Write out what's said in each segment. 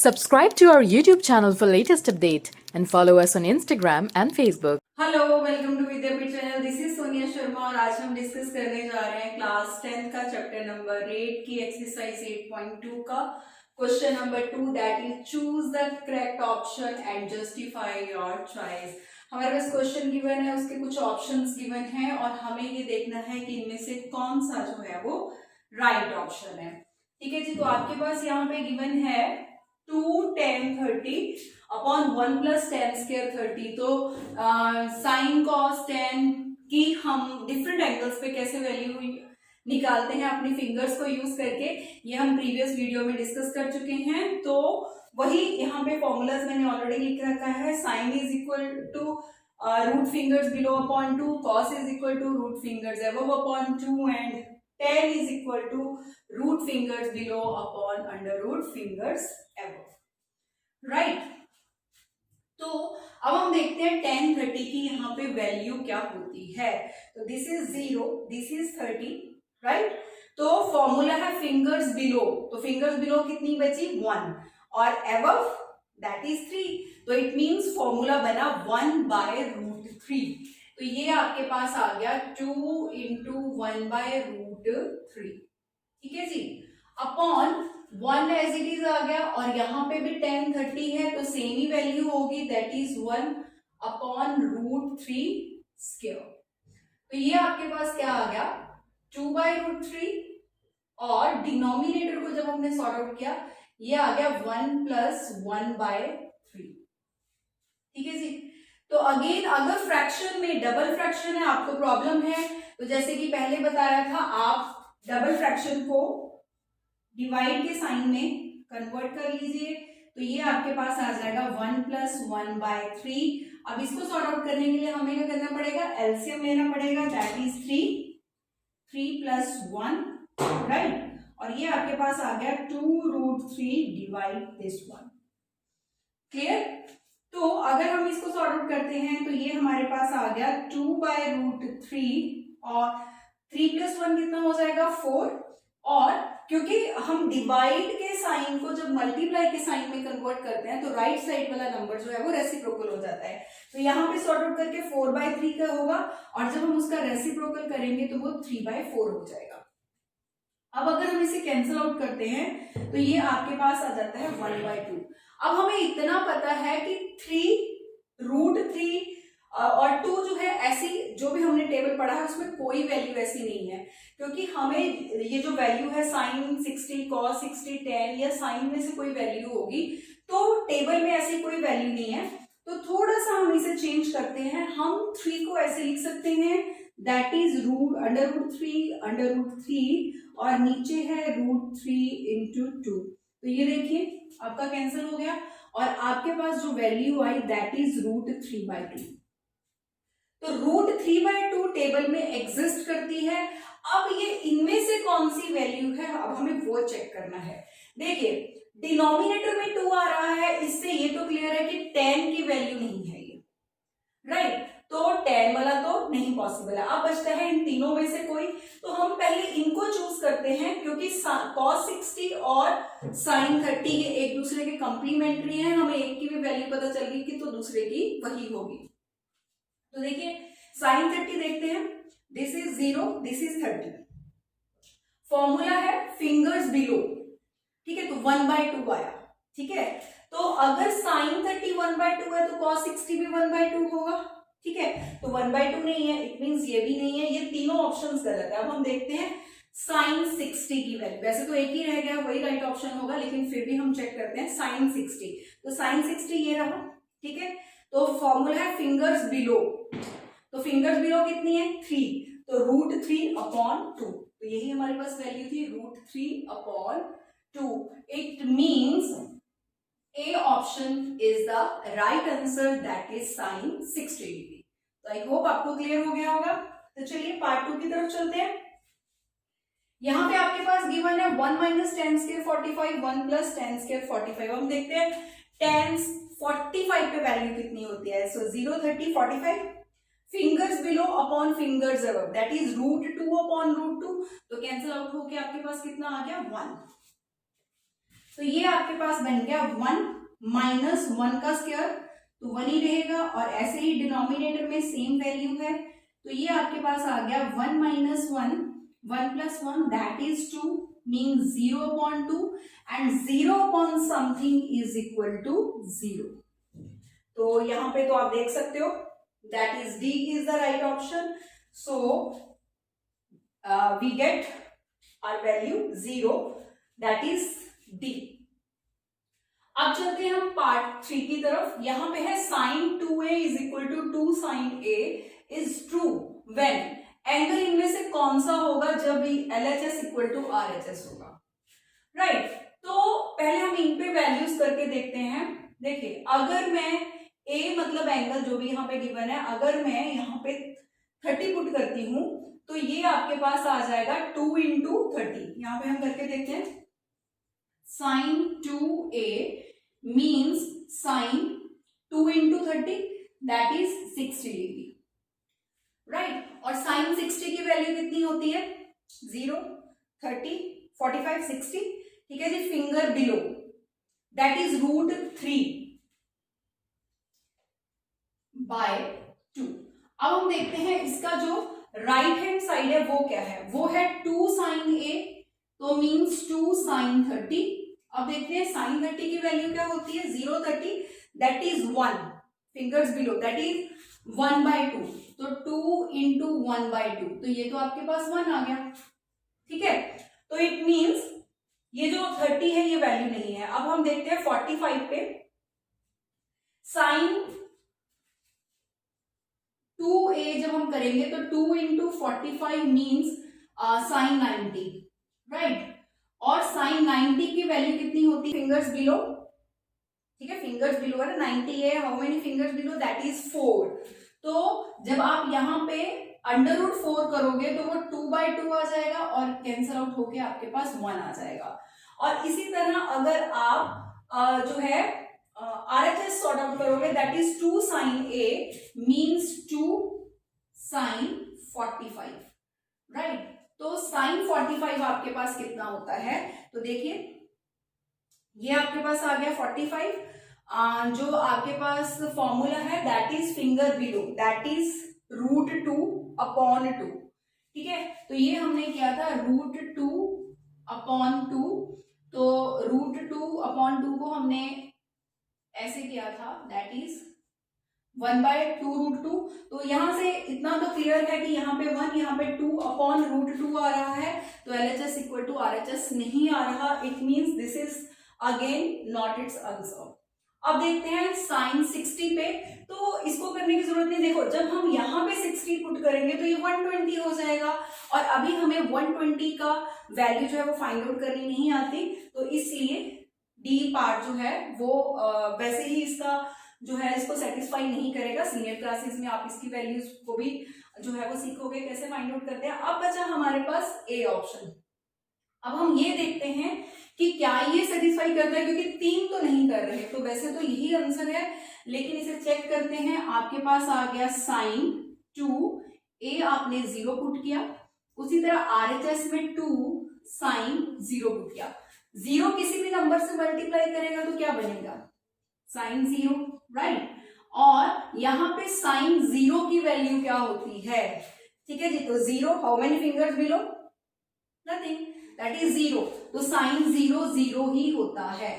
Subscribe to our YouTube channel for latest update and follow us on Instagram and Facebook. Hello, welcome to Vidyapeeth channel. This is Sonia Sharma और आज हम discuss करने जा रहे हैं class 10th का चैप्टर नंबर 8 की एक्सरसाइज 8.2 का question number 2 that is choose the correct option and justify your choice. हमारे पास क्वेश्चन गिवन है, उसके कुछ ऑप्शंस गिवन हैं और हमें ये देखना है कि इनमें से कौन सा जो है वो राइट ऑप्शन है। ठीक है जी, तो आपके पास यहाँ पे गिवन है 2 10 30 अपॉन 1 प्लस 10 स्क्वायर 30। तो साइन कॉस 10 की हम डिफरेंट एंगल्स पे कैसे वैल्यू निकालते हैं अपनी फिंगर्स को यूज करके, ये हम प्रीवियस वीडियो में डिस्कस कर चुके हैं। तो वही यहाँ पे फॉर्मूलाज मैंने ऑलरेडी लिख रखा है। Sine is equal to root fingers below upon 2, cos is equal to root fingers above upon 2 and tan is equal to root fingers below upon under root fingers above, right? तो अब हम देखते हैं tan 30 की यहाँ पे value क्या होती है। तो this is 0, this is 30, right? तो फॉर्मूला है फिंगर्स बिलो, तो फिंगर्स बिलो कितनी बची 1 और above दैट इज 3, तो इट मींस फॉर्मूला बना 1/√3। तो ये आपके पास आ गया 2 इंटू 1/√3, ठीक है जी, अपॉन 1 एज इट इज आ गया और यहाँ पे भी tan 30 है तो सेम ही वैल्यू होगी दैट इज 1 अपॉन √3 स्क्वायर। तो ये आपके पास क्या आ गया 2/√3 और डिनोमिनेटर को जब हमने सॉर्ट आउट किया ये आ गया 1 प्लस 1/3, ठीक है जी। तो अगेन अगर फ्रैक्शन में डबल फ्रैक्शन है, आपको प्रॉब्लम है, तो जैसे कि पहले बताया था आप डबल फ्रैक्शन को डिवाइड के साइन में कन्वर्ट कर लीजिए। तो ये आपके पास आ जाएगा 1 प्लस 1/3। अब इसको सॉर्ट आउट करने के लिए हमें क्या करना पड़ेगा, एलसीएम लेना पड़ेगा दैट इज 3 प्लस 1, राइट? और ये आपके पास आ गया 2√3 डिवाइड दिस 1, क्लियर? तो अगर हम इसको सॉर्ट आउट करते हैं तो ये हमारे पास आ गया 2/√3 और 3 प्लस 1 कितना हो जाएगा 4। और क्योंकि हम डिवाइड के साइन को जब मल्टीप्लाई के साइन में कन्वर्ट करते हैं तो राइट साइड वाला नंबर जो है वो रेसिप्रोकल हो जाता है। तो यहाँ पे सॉर्ट आउट करके 4/3 का होगा और जब हम उसका रेसिप्रोकल करेंगे तो वो 3/4 हो जाएगा। अब अगर हम इसे कैंसिल आउट करते हैं तो ये आपके पास आ जाता है 1/2। अब हमें इतना पता है कि 3√3 और 2 जो है ऐसी जो भी हमने टेबल पढ़ा है उसमें कोई वैल्यू ऐसी नहीं है, क्योंकि हमें ये जो वैल्यू है साइन 60 कॉस 60 tan या साइन में से कोई वैल्यू होगी, तो टेबल में ऐसी कोई वैल्यू नहीं है। तो थोड़ा सा हम इसे चेंज करते हैं, हम 3 को ऐसे लिख सकते हैं दैट इज √3 और नीचे है √3 इंटू 2। तो ये देखिए आपका कैंसिल हो गया और आपके पास जो वैल्यू आई दैट इज √3/2। तो √3/2 टेबल में एग्जिस्ट करती है। अब ये इनमें से कौन सी वैल्यू है, अब हमें वो चेक करना है। देखिए डिनोमिनेटर में 2 आ रहा है, इससे ये तो क्लियर है कि tan की वैल्यू नहीं है ये, राइट? तो tan वाला तो नहीं पॉसिबल है। अब बचता है इन तीनों में से कोई, तो हम पहले इनको चूज करते हैं क्योंकि cos 60 और sin 30 ये एक दूसरे के कंप्लीमेंट्री हैं। हमें एक की भी वैल्यू पता चल गई कि तो दूसरे की वही होगी। तो देखिए sin 30 देखते हैं, this is 0, this is 30। Formula है फिंगर्स बिलो, ठीक है, तो 1/2 आया, ठीक है। तो अगर sin 30 1/2 है तो cos 60 भी 1/2 होगा, ठीक है। तो 1/2 नहीं है, इट मींस ये भी नहीं है, ये तीनों ऑप्शंस गलत है। अब हम देखते हैं sin 60 की वैल्यू, वैसे तो एक ही रह गया वही राइट ऑप्शन होगा, लेकिन फिर भी हम चेक करते हैं sin 60। तो sin 60 ये रहा, ठीक है। तो फॉर्मूला है फिंगर्स बिलो, तो फिंगर्स बिलो कितनी है 3, तो √3/2। तो यही हमारे पास वैल्यू थी √3/2। It means A option is the right answer that is sin 60 degree। तो आई होप आपको क्लियर हो गया होगा। तो चलिए पार्ट 2 की तरफ चलते हैं। यहाँ पे आपके पास गिवन है 1 minus tan square 45, 1 plus tan square 45। हम देखते हैं tan 45 पे वैल्यू कितनी होती है। सो 0 30 45, fingers below upon fingers above that is √2/√2। तो कैंसिल आउट होके आपके पास कितना आ गया 1। तो ये आपके पास बन गया 1 माइनस 1 का स्क्वायर, तो 1 ही रहेगा, और ऐसे ही डिनोमिनेटर में सेम वैल्यू है, तो ये आपके पास आ गया 1 minus 1, 1 plus 1 that is 2, mean 0/2, and 0 something is equal to 0। तो यहाँ पे तो आप देख सकते हो that is D is the right option, so we get our value 0, that is D. अब चलते हैं हम पार्ट 3 की तरफ। यहां पे है sin 2a is equal to 2 sin a is true when, angle इनमें से कौन सा होगा जब LHS इक्वल टू RHS होगा, राइट। तो पहले हम इन पे वैल्यूज करके देखते हैं। देखिए, अगर मैं a मतलब एंगल जो भी यहाँ पे गिवन है, अगर मैं यहाँ पे 30 पुट करती हूं तो ये आपके पास आ जाएगा 2 इंटू 30। यहाँ पे हम करके देखते हैं, sin 2a means sin 2 into 30 that is 60 degree, right. और sin 60 की वैल्यू कितनी होती है, 0, 30, 45, 60, ठीक है जी। Finger below that is √3 by 2। अब हम देखते हैं इसका जो राइट हैंड साइड है वो क्या है, वो है 2 sin a, तो मीन्स 2 sin 30। अब देखते हैं sin 30 की वैल्यू क्या होती है, 0, 30 that is 1, fingers below that is 1/2, तो 2 इंटू 1/2, तो ये तो आपके पास 1 आ गया, ठीक है। तो इट मीन्स ये जो 30 है ये वैल्यू नहीं है। अब हम देखते हैं 45 पे, sin 2a जब हम करेंगे तो 2 इंटू 45 मीन्स sin 90, राइट। और sin 90 की वैल्यू कितनी होती है, फिंगर्स बिलो, ठीक है, फिंगर्स बिलो है 90 है, how many fingers below, that is 4। तो जब आप यहाँ पे √4 करोगे तो वो 2/2 आ जाएगा और कैंसल आउट होके आपके पास 1 आ जाएगा। और इसी तरह अगर आप जो है RHS सॉर्ट आउट करोगे that is 2 sin a means 2 sin 45, right. तो sin 45 आपके पास कितना होता है, तो देखिए ये आपके पास आ गया 45, जो आपके पास फॉर्मूला है that is finger below that is √2/2, ठीक है। तो ये हमने किया था √2/2, तो √2/2 को हमने ऐसे किया था दैट इज 1/2√2। तो यहां से इतना तो क्लियर है कि यहाँ पे 1, यहाँ पे 2/√2 आ रहा है, तो LHS इक्वल टू RHS नहीं आ रहा, it means this is again not it's answer. अब देखते हैं sin 60 पे, तो इसको करने की जरूरत नहीं। देखो, जब हम यहाँ पे 60 पुट करेंगे तो ये 120 हो जाएगा, और अभी हमें 120 का वैल्यू जो है वो फाइंड आउट करनी नहीं आती, तो इसलिए डी पार्ट जो है वो वैसे ही इसका जो है इसको सेटिस्फाई नहीं करेगा। सीनियर क्लासेस में आप इसकी वैल्यूज को भी जो है वो सीखोगे कैसे फाइंड आउट करते हैं। अब बचा हमारे पास ए ऑप्शन। अब हम ये देखते हैं कि क्या ये सेटिस्फाई करता है, क्योंकि 3 तो नहीं कर रहे, तो वैसे तो यही आंसर है, लेकिन इसे चेक करते हैं। आपके पास आ गया sin 2a, आपने 0 पुट किया, उसी तरह RHS में 2 sin 0 पुट किया। 0 किसी भी नंबर से मल्टीप्लाई करेगा तो क्या बनेगा, sin 0, राइट। और यहाँ पे sin 0 की वैल्यू क्या होती है, ठीक है जी। तो 0, how many fingers below, nothing, that is 0, तो sin 0 0 ही होता है,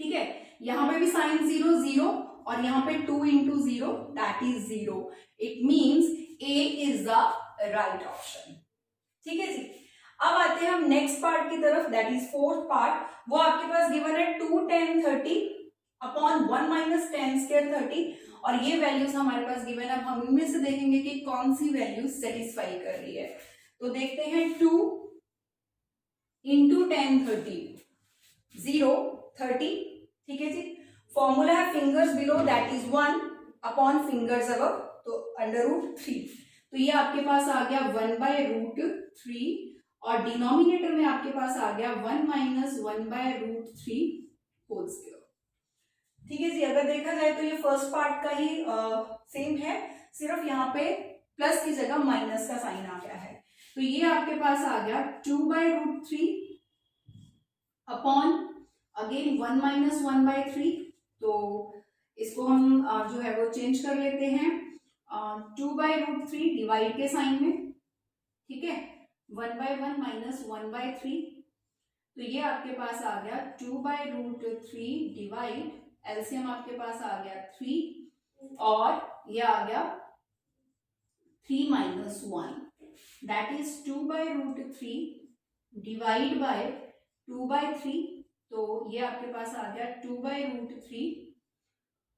ठीक है। यहाँ पे भी sin 0 0, और यहाँ पे 2 into 0 that is 0, it means A is the right option, ठीक है जी। अब आते हैं हम नेक्स्ट पार्ट की तरफ, दैट इज फोर्थ पार्ट। वो आपके पास गिवन है 2 10 30/1 माइनस 10 स्क्वायर 30, और ये वैल्यूज हमारे पास गिवन है। अब हम इनमें से देखेंगे कि कौन सी वैल्यू सेटिस्फाई कर रही है। तो देखते हैं 2 इंटू 10 30, 0 30, ठीक है जी। फॉर्मूला है fingers below that is 1 fingers above, तो √3, तो ये आपके पास आ गया 1/√3, और डिनोमिनेटर में आपके पास आ गया 1 माइनस 1/√3 होल स्क्वायर, ठीक है जी। अगर देखा जाए तो ये फर्स्ट पार्ट का ही सेम है, सिर्फ यहाँ पे प्लस की जगह माइनस का साइन आ गया है। तो ये आपके पास आ गया 2/√3 अपॉन अगेन 1 माइनस 1/3, तो इसको हम जो है वो चेंज कर लेते हैं 2/√3 डिवाइड के साइन में, ठीक है, 1/1 माइनस 1/3, तो ये आपके पास आ गया 2/√3 डिवाइड, एलसीएम आपके पास आ गया 3 और ये आ गया 3 minus 1, that is 2/√3 divide by 2/3, तो ये आपके पास आ गया 2/√3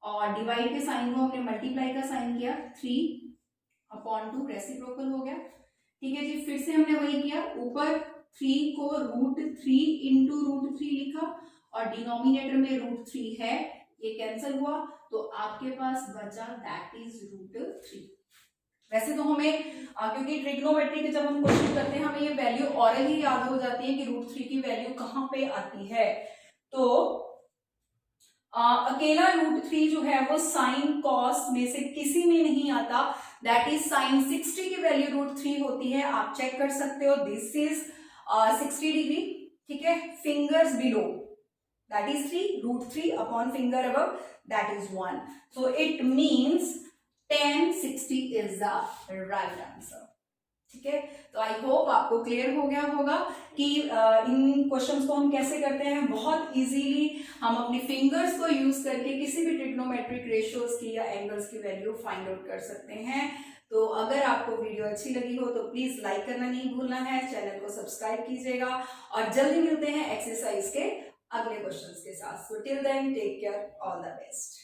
और डिवाइड के साइन को हमने मल्टीप्लाई का साइन किया 3/2, रेसिप्रोकल हो गया, ठीक है जी। फिर से हमने वही किया, ऊपर 3 को √3 इंटू √3 लिखा और डिनोमिनेटर में √3 है, ये कैंसिल हुआ, तो आपके पास बचा दैट इज √3। वैसे तो हमें क्योंकि ट्रिग्नोमेट्री के जब हम क्वेश्चन करते हैं हमें ये वैल्यू ऑरल ही याद हो जाती है कि √3 की वैल्यू कहाँ पे आती है, तो अकेला √3 जो है वो साइन कॉस में से किसी में नहीं आता, दैट इज साइन 60 की वैल्यू √3 होती है, आप चेक कर सकते हो, दिस इज 60 डिग्री, ठीक है, fingers below that is 3, √3 upon finger above that is 1, so it means tan 60 is the right answer, ठीक है। तो आई होप आपको क्लियर हो गया होगा कि इन क्वेश्चंस को हम कैसे करते हैं। बहुत इजीली हम अपनी फिंगर्स को यूज करके किसी भी ट्रिग्नोमेट्रिक रेशियोज की या एंगल्स की वैल्यू फाइंड आउट कर सकते हैं। तो अगर आपको वीडियो अच्छी लगी हो तो प्लीज लाइक करना नहीं भूलना है, चैनल को सब्सक्राइब कीजिएगा और जल्दी मिलते हैं एक्सरसाइज के अगले क्वेश्चंस के साथ। So till then take care, all the best.